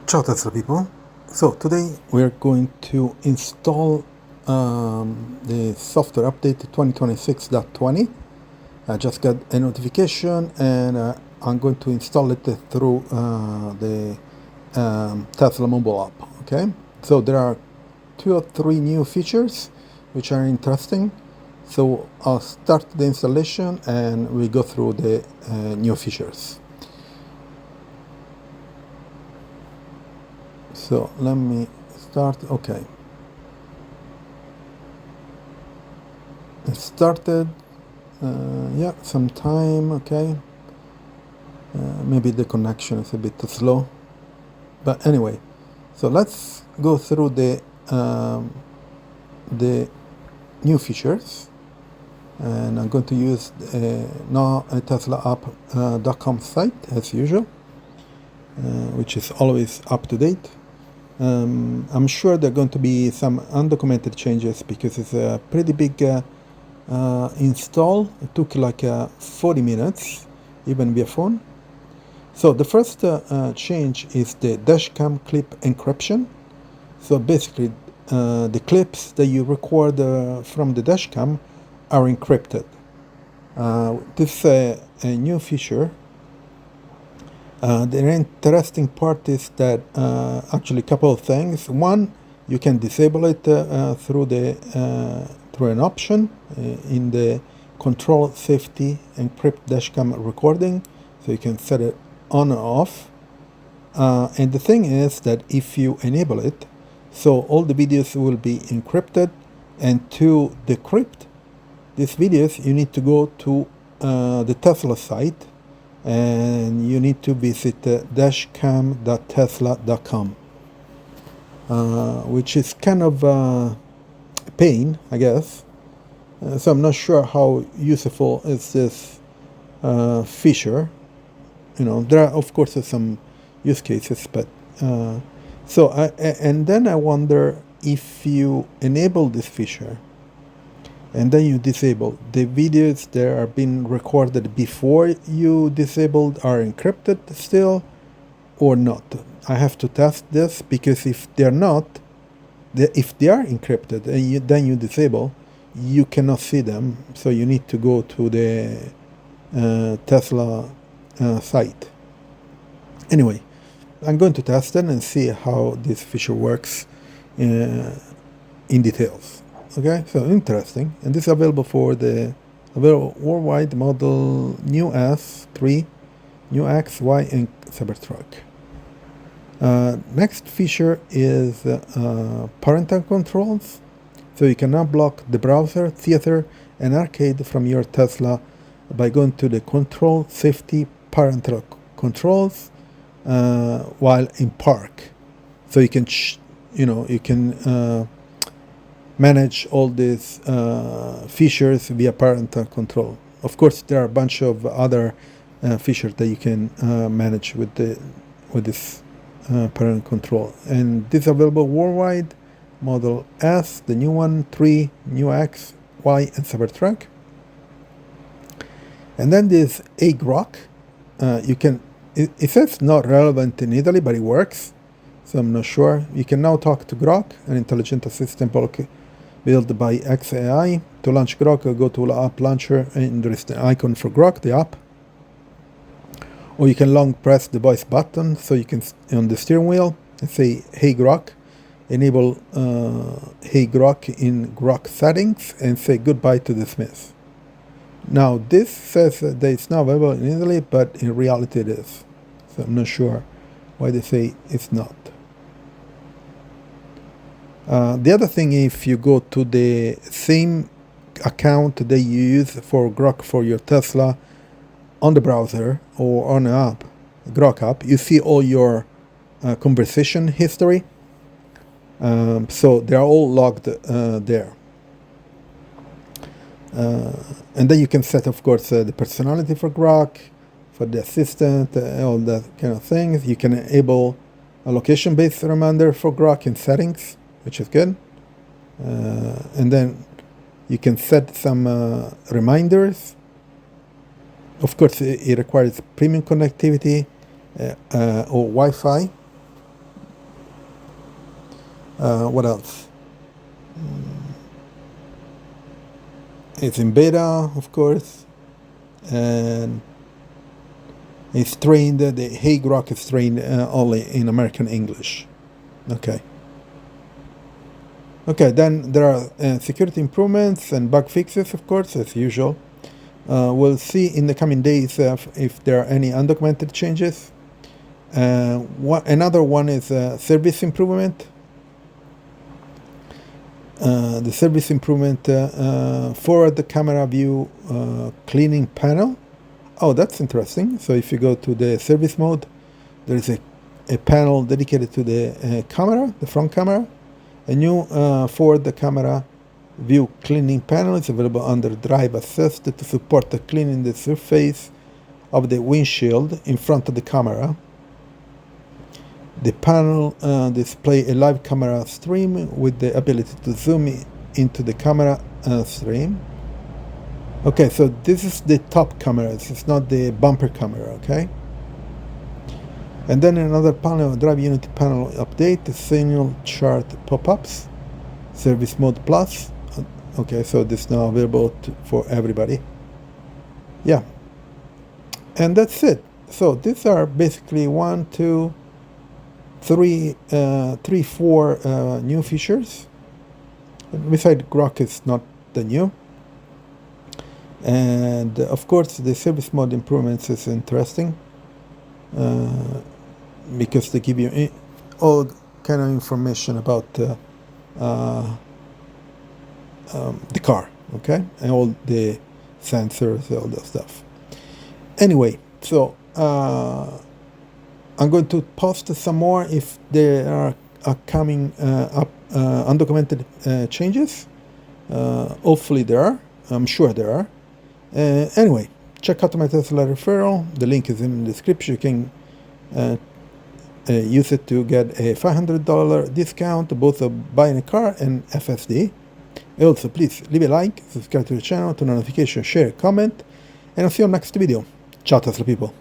Ciao Tesla people. So today we're going to install the software update 2026.20. I just got a notification and I'm going to install it through the Tesla mobile app. Okay, so there are 2 or 3 new features which are interesting. So I'll start the installation and we go through the new features. So let me start. Okay, it started. Yeah, some time. Okay, maybe the connection is a bit slow, but anyway. So let's go through the new features, and I'm going to use now a TeslaApp.com site as usual, which is always up to date. I'm sure there are going to be some undocumented changes because it's a pretty big install. It took like 40 minutes, even via phone. So the first change is the dashcam clip encryption. So basically, the clips that you record from the dashcam are encrypted. This is a new feature. The interesting part is that actually a couple of things. One, you can disable it through an option in the control safety encrypt dashcam recording, so you can set it on or off. And the thing is that if you enable it, so all the videos will be encrypted, and to decrypt these videos you need to go to the Tesla site, and you need to visit dashcam.tesla.com, which is kind of a pain, I guess. So I'm not sure how useful is this feature. There are of course some use cases, but and then I wonder if you enable this feature and then you disable the videos that are being recorded before you disabled are encrypted still or not. I have to test this, because if they're not, if they are encrypted and then you disable, you cannot see them. So you need to go to the Tesla site. Anyway, I'm going to test it and see how this feature works in details. Okay, so interesting, and this is available for the worldwide model new S, 3, new X, Y, and Cybertruck. Next feature is parental controls. So you can now block the browser, theater, and arcade from your Tesla by going to the control safety parental controls while in park. So you can manage all these features via parental control. Of course, there are a bunch of other features that you can manage with this parental control, and this is available worldwide. Model S, the new one, 3, new X, Y, and Cybertruck. And then this A Grok. It says not relevant in Italy, but it works, so I'm not sure. You can now talk to Grok, an intelligent assistant built by XAI. To launch Grok, go to the app launcher, and there is the icon for Grok, the app. Or you can long press the voice button, so you can on the steering wheel and say, "Hey Grok," enable "Hey Grok" in Grok settings, and say goodbye to dismiss. Now this says that it's not available in Italy, but in reality it is. So I'm not sure why they say it's not. The other thing, if you go to the same account that you use for Grok for your Tesla on the browser or on an app, Grok app, you see all your conversation history. So they are all logged there. And then you can set, of course, the personality for Grok, for the assistant, all that kind of things. You can enable a location-based reminder for Grok in settings, which is good. And then you can set some reminders. Of course, it requires premium connectivity or Wi-Fi. What else? It's in beta, of course, and it's trained. The Hey Grok is trained only in American English. Okay. Okay, then there are security improvements and bug fixes, of course, as usual. We'll see in the coming days if there are any undocumented changes. Another one is service improvement. The service improvement for the camera view cleaning panel. Oh, that's interesting. So if you go to the service mode, there is a panel dedicated to the camera, the front camera. A new forward the camera view cleaning panel is available under Drive Assist to support the cleaning the surface of the windshield in front of the camera. The panel displays a live camera stream with the ability to zoom into the camera stream. Okay, so this is the top camera. This is not the bumper camera, okay? And then another panel, Drive Unity panel update, the signal chart pop-ups, Service Mode Plus. Okay, so this is now available for everybody. Yeah. And that's it. So these are basically 1, 2, 3, 4 new features. Besides, Grok is not the new. And of course, the service mode improvements is interesting because they give you all kind of information about the car, okay, and all the sensors, all that stuff. Anyway, so I'm going to post some more if there are coming up undocumented changes. Hopefully there are. I'm sure there are. Anyway, check out my Tesla referral. The link is in the description. You can use it to get a $500 discount, both of buying a car and FSD. Also, please leave a like, subscribe to the channel, turn on notifications, share, comment, and I'll see you on next video. Ciao, Tesla people.